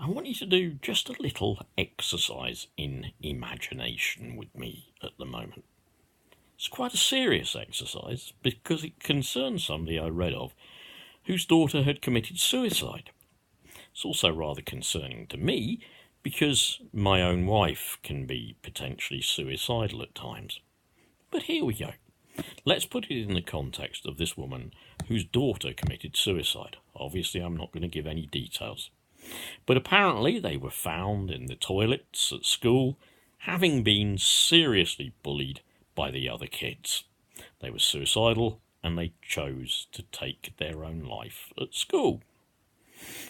I want you to do just a little exercise in imagination with me at the moment. It's quite a serious exercise because it concerns somebody I read of whose daughter had committed suicide. It's also rather concerning to me because my own wife can be potentially suicidal at times. But here we go. Let's put it in the context of this woman whose daughter committed suicide. Obviously, I'm not going to give any details. But apparently they were found in the toilets at school, having been seriously bullied by the other kids. They were suicidal and they chose to take their own life at school.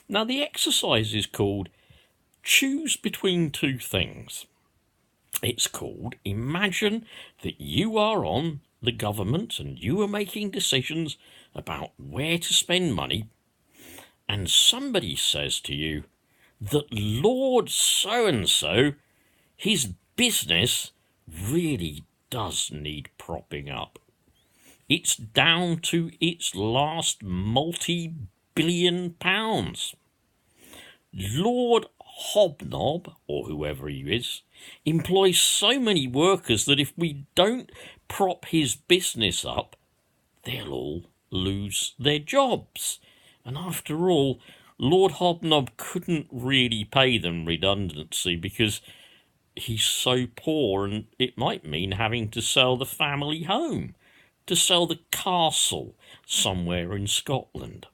Now, the exercise is called Choose Between Two Things. It's called Imagine that you are on the government and you are making decisions about where to spend money, and somebody says to you that Lord so-and-so, his business really does need propping up. It's down to its last multi-billion pounds. Lord Hobnob, or whoever he is, employs so many workers that if we don't prop his business up, they'll all lose their jobs. And after all, Lord Hobnob couldn't really pay them redundancy because he's so poor, and it might mean having to sell the family home, to sell the castle somewhere in Scotland.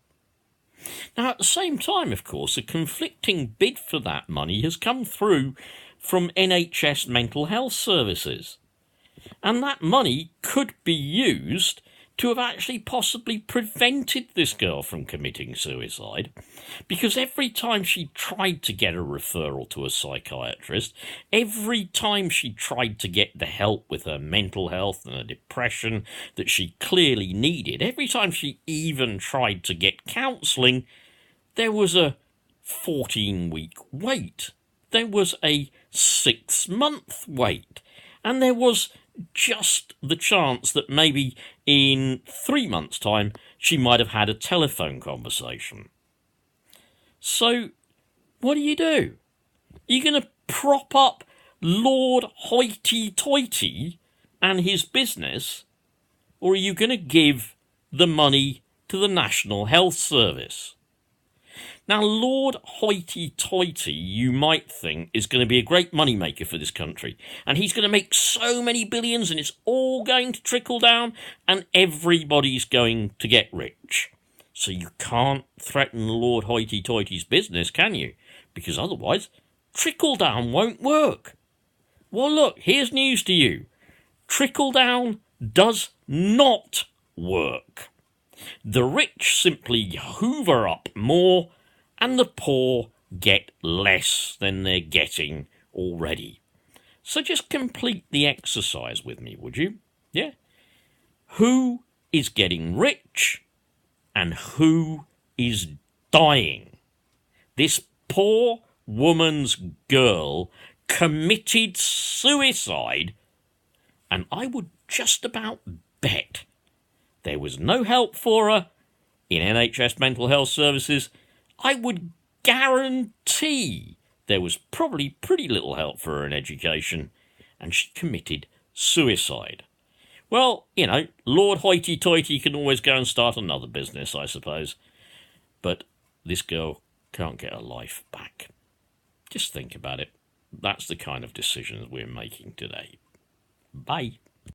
Now, at the same time, of course, a conflicting bid for that money has come through from NHS Mental Health Services. And that money could be used to have actually possibly prevented this girl from committing suicide, because every time she tried to get a referral to a psychiatrist, every time she tried to get the help with her mental health and her depression that she clearly needed, every time she even tried to get counselling, there was a 14-week wait, there was a 6-month wait, and there was just the chance that maybe in 3 months' time she might have had a telephone conversation. So, what do? You're going to prop up Lord Hoity-Toity and his business, or are you going to give the money to the National Health Service? Now, Lord Hoity-Toity, you might think, is going to be a great moneymaker for this country. And he's going to make so many billions and it's all going to trickle down and everybody's going to get rich. So you can't threaten Lord Hoity-Toity's business, can you? Because otherwise, trickle down won't work. Well, look, here's news to you. Trickle down does not work. The rich simply hoover up more, and the poor get less than they're getting already. So just complete the exercise with me, would you? Yeah? Who is getting rich and who is dying? This poor woman's girl committed suicide, and I would just about bet there was no help for her in NHS Mental Health Services. I would guarantee there was probably pretty little help for her in education, and she committed suicide. Well, you know, Lord Hoity-Toity can always go and start another business, I suppose. But this girl can't get her life back. Just think about it. That's the kind of decisions we're making today. Bye.